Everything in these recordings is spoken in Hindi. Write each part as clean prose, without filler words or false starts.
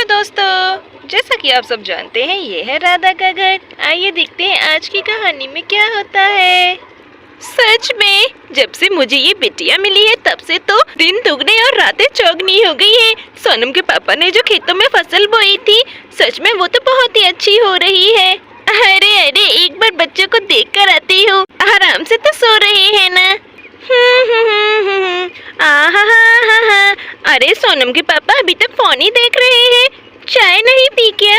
हेलो दोस्तों, जैसा कि आप सब जानते हैं ये है राधा का घर। आइए देखते हैं आज की कहानी में क्या होता है। सच में जब से मुझे ये बिटिया मिली है तब से तो दिन दुगने और रातें चौगनी हो गई है। सोनम के पापा ने जो खेतों में फसल बोई थी सच में वो तो बहुत ही अच्छी हो रही है। अरे अरे एक बार बच्चों को देख कर आती हूँ। आराम से तो सो रहे हैं ना। अरे सोनम के पापा अभी तक फोन ही देख रहे हैं। चाय नहीं पी क्या?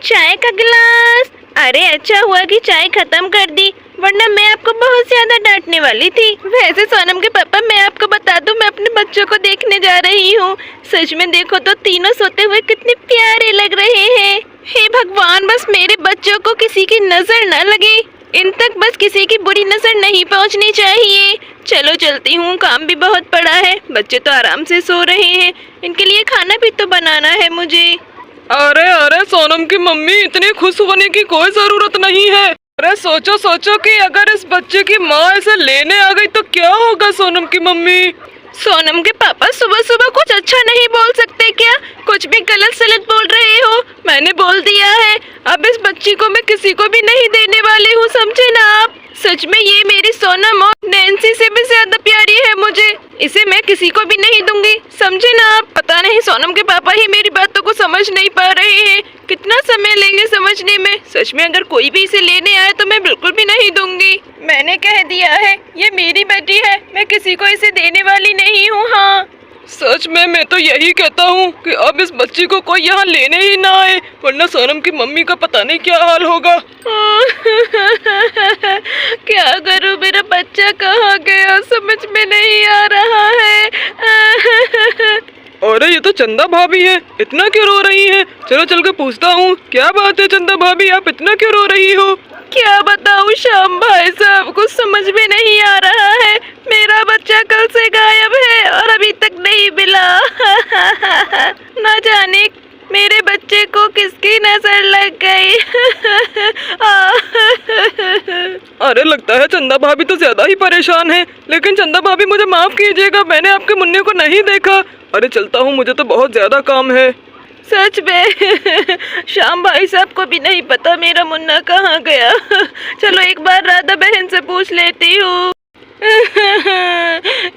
चाय का गिलास। अरे अच्छा हुआ कि चाय खत्म कर दी, वरना मैं आपको बहुत ज्यादा डांटने वाली थी। वैसे सोनम के पापा मैं आपको बता दूं, मैं अपने बच्चों को देखने जा रही हूँ। सच में देखो तो तीनों सोते हुए कितने प्यारे लग रहे हैं। हे भगवान, बस मेरे बच्चों को किसी की नजर न लगे, इन तक बस किसी की बुरी नजर नहीं पहुंचनी चाहिए। चलो चलती हूँ, काम भी बहुत पड़ा है। बच्चे तो आराम से सो रहे हैं, इनके लिए खाना भी तो बनाना है मुझे। अरे अरे सोनम की मम्मी, इतनी खुश होने की कोई जरूरत नहीं है। अरे सोचो सोचो कि अगर इस बच्चे की माँ इसे लेने आ गई तो क्या होगा सोनम की मम्मी। सोनम के पापा सुबह सुबह कुछ अच्छा नहीं बोल सकते क्या? कुछ भी गलत सलत बोल रहे हो। मैंने बोल दिया है, अब इस बच्ची को मैं किसी को भी नहीं देने वाली हूँ, समझे ना आप। सच में ये मेरी सोनम और नैन्सी से भी ज्यादा प्यारी है मुझे। इसे मैं किसी को भी नहीं दूंगी, समझे ना आप। पता नहीं सोनम के पापा ही मेरी बातों को समझ नहीं पा रहे हैं। कितना समय लेंगे समझने में। सच में अगर कोई भी इसे लेने आए तो मैं बिल्कुल भी नहीं दूंगी। मैंने कह दिया है, ये मेरी बेटी है, मैं किसी को इसे देने वाली नहीं हूँ। हाँ सच में मैं तो यही कहता हूँ कि अब इस बच्ची को कोई यहाँ लेने ही ना आए, वरना सोनम की मम्मी का पता नहीं क्या हाल होगा। क्या करूँ, मेरा बच्चा कहाँ गया समझ में नहीं आ रहा है। अरे ये तो चंदा भाभी है, इतना क्यों रो रही है? चलो चल के पूछता हूँ, क्या बात है चंदा भाभी, आप इतना क्यों रो रही हो? क्या बताऊँ श्याम भाई साहब, कुछ समझ में नहीं आ रहा है। मेरा बच्चा कल से गायब है और अभी तक नहीं मिला। न जाने मेरे बच्चे को किसकी नजर लग गई। अरे लगता है चंदा भाभी तो ज्यादा ही परेशान है। लेकिन चंदा भाभी मुझे माफ कीजिएगा, मैंने आपके मुन्ने को नहीं देखा। अरे चलता हूँ, मुझे तो बहुत ज्यादा काम है। सच में श्याम भाई साहब को भी नहीं पता मेरा मुन्ना कहाँ गया। चलो एक बार राधा बहन से पूछ लेती हूँ।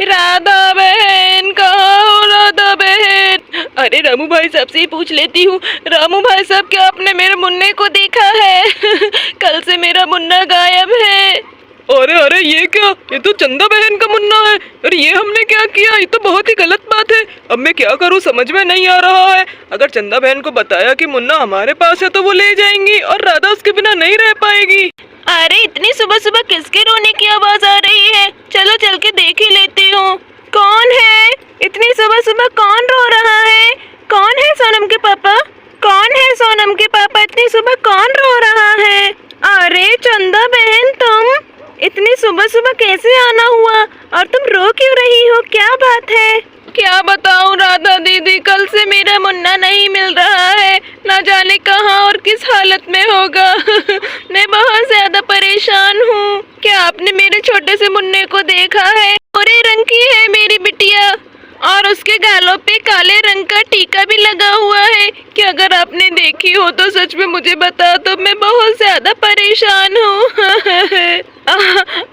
राधा बहन कहाँ हो राधा बहन? अरे रामू भाई साहब से ही पूछ लेती हूँ। रामू भाई साहब, क्या आपने मेरे मुन्ने को देखा है? कल से मेरा मुन्ना गायब है। अरे अरे ये क्या, ये तो चंदा बहन का मुन्ना है। अरे ये हमने क्या किया, ये तो बहुत ही गलत बात है। अब मैं क्या करूँ समझ में नहीं आ रहा है। अगर चंदा बहन को बताया कि मुन्ना हमारे पास है तो वो ले जाएंगी और राधा उसके बिना नहीं रह पाएगी। अरे इतनी सुबह सुबह किसके रोने की आवाज आ रही है? चलो चल के देख ही लेती हूँ। कौन है? इतनी सुबह सुबह कौन रो रहा है? कौन है सोनम के पापा? कौन है सोनम के पापा? इतनी सुबह कौन रो रहा है? अरे चंदा बहन, तुम इतनी सुबह सुबह कैसे आना हुआ और तुम रो क्यों रही हो? क्या बात है? क्या बताऊं राधा दीदी, कल से मेरा मुन्ना नहीं मिल रहा है। न जाने कहाँ और किस हालत में होगा। मैं बहुत ज्यादा परेशान हूँ। क्या आपने मेरे छोटे से मुन्ने को देखा है? भूरे रंग की है मेरी बिटिया और उसके गालों पे काले रंग का टीका भी लगा हुआ है। कि अगर आपने देखी हो तो सच में मुझे बता दो, मैं बहुत ज्यादा परेशान हूँ।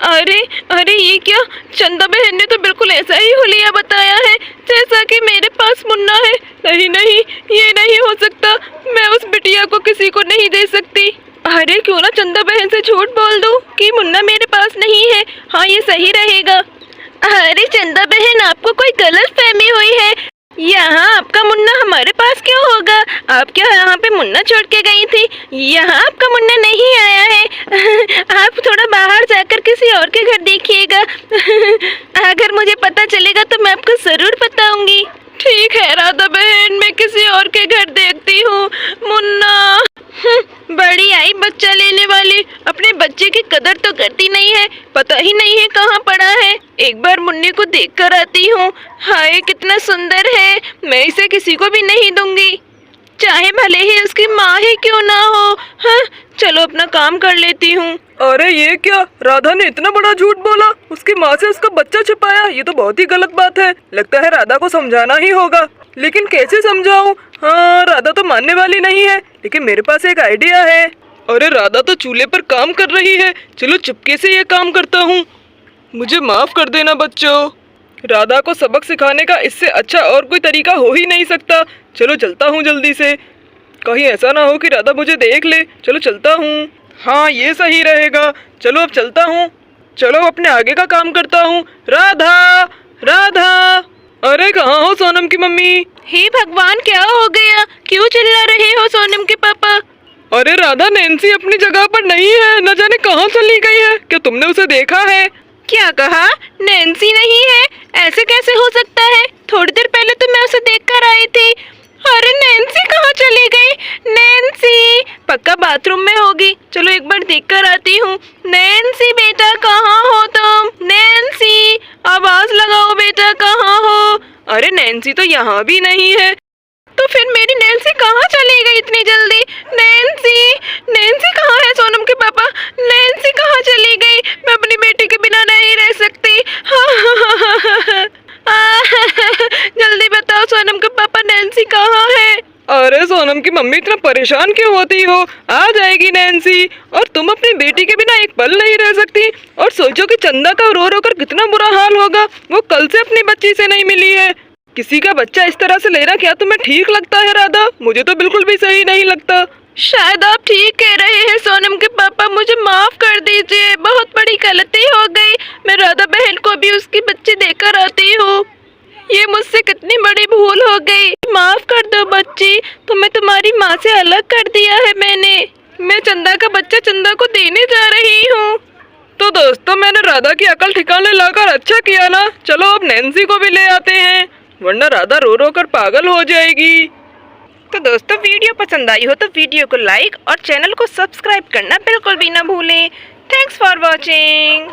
अरे अरे ये क्या, चंदा बहन ने तो बिल्कुल ऐसा ही हुलिया बताया है जैसा कि मेरे पास मुन्ना है। नहीं नहीं, ये नहीं हो सकता। मैं उस बिटिया को किसी को नहीं दे सकती। अरे क्यों ना चंदा बहन से झूठ बोल दूं कि मुन्ना मेरे पास नहीं है। हाँ ये सही रहेगा। अरे चंदा बहन, आपको कोई गलत फहमी हुई है। यहाँ आपका मुन्ना हमारे पास क्यों होगा? आप क्या यहाँ पे मुन्ना छोड़ के गई थी? यहाँ आपका मुन्ना नहीं आया है। आप थोड़ा बाहर जाकर किसी और के घर देखिएगा। अगर मुझे पता चलेगा तो मैं आपको जरूर बताऊंगी। ठीक है राधा बहन, मैं किसी और के घर देखती हूँ। मुन्ना बड़ी आई बच्चा लेने वाली, अपने बच्चे की कदर तो करती नहीं है। पता ही नहीं है कहाँ पड़ा है। एक बार मुन्ने को देख कर आती हूँ। हाय कितना सुंदर है, मैं इसे किसी को भी नहीं दूंगी, चाहे भले ही उसकी माँ ही क्यों ना हो। हाँ चलो अपना काम कर लेती हूँ। अरे ये क्या, राधा ने इतना बड़ा झूठ बोला, उसकी माँ से उसका बच्चा छुपाया। ये तो बहुत ही गलत बात है। लगता है राधा को समझाना ही होगा, लेकिन कैसे समझाऊं? हाँ राधा तो मानने वाली नहीं है, लेकिन मेरे पास एक आइडिया है। अरे राधा तो चूल्हे पर काम कर रही है, चलो चुपके से ये काम करता हूँ। मुझे माफ कर देना बच्चों, राधा को सबक सिखाने का इससे अच्छा और कोई तरीका हो ही नहीं सकता। चलो चलता हूँ जल्दी से, कहीं ऐसा ना हो कि राधा मुझे देख ले। चलो चलता हूँ। हाँ ये सही रहेगा। चलो अब चलता हूँ। चलो अपने आगे का काम करता हूँ। राधा, राधा, अरे कहाँ हो सोनम की मम्मी? हे भगवान, क्या हो गया? क्यों चिल्ला रहे हो सोनम के पापा? अरे राधा, नैन्सी अपनी जगह पर नहीं है, न जाने कहाँ चली गई है। क्या तुमने उसे देखा है? क्या कहा? नैन्सी नहीं है? ऐसे कैसे हो सकता है? थोड़ी देर पहले तो मैं उसे देख कर आई थी। अरे नैन्सी कहाँ चली गई? नैन्सी पक्का बाथरूम में होगी। चलो एक बार देख कर आती हूँ। नैन्सी बेटा, कहाँ हो तुम? नैन्सी, आवाज लगाओ बेटा, कहाँ हो? अरे नैन्सी तो यहाँ भी नहीं है। तो फिर मेरी नैन्सी कहाँ चली गई इतनी जल्दी? नैन्सी, नैन्सी कहाँ है सोनम के पापा? नैन्सी कहाँ चली गई? मैं अपनी बेटी के बिना नहीं रह सकती। जल्दी बताओ सोनम के पापा, नैन्सी कहाँ है? अरे सोनम की मम्मी, इतना परेशान क्यों होती हो? आ जाएगी नैन्सी। और तुम अपनी बेटी के बिना एक पल नहीं रह सकती। और सोचो कि चंदा का रो रो कर कितना बुरा हाल होगा। वो कल से अपनी बच्ची से नहीं मिली है। किसी का बच्चा इस तरह से लेना क्या तुम्हें ठीक लगता है राधा? मुझे तो बिल्कुल भी सही नहीं लगता। शायद आप ठीक कह रहे हैं सोनम के पापा, मुझे माफ कर दीजिए, बहुत बड़ी गलती हो गई। मैं राधा बहन को भी उसकी बच्ची देकर आती हूँ। ये मुझसे कितनी बड़ी भूल हो गई। माफ कर दो बच्ची, तुम्हें तुम्हारी माँ से अलग कर दिया है मैंने। मैं चंदा का बच्चा चंदा को देने जा रही हूँ। तो दोस्तों, मैंने राधा की अकल ठिकाने लाकर अच्छा किया ना। चलो अब नैन्सी को भी ले आते हैं, वरना राधा रो रो कर पागल हो जाएगी। तो दोस्तों, वीडियो पसंद आई हो तो वीडियो को लाइक और चैनल को सब्सक्राइब करना बिल्कुल भी ना भूलें। Thanks for watching.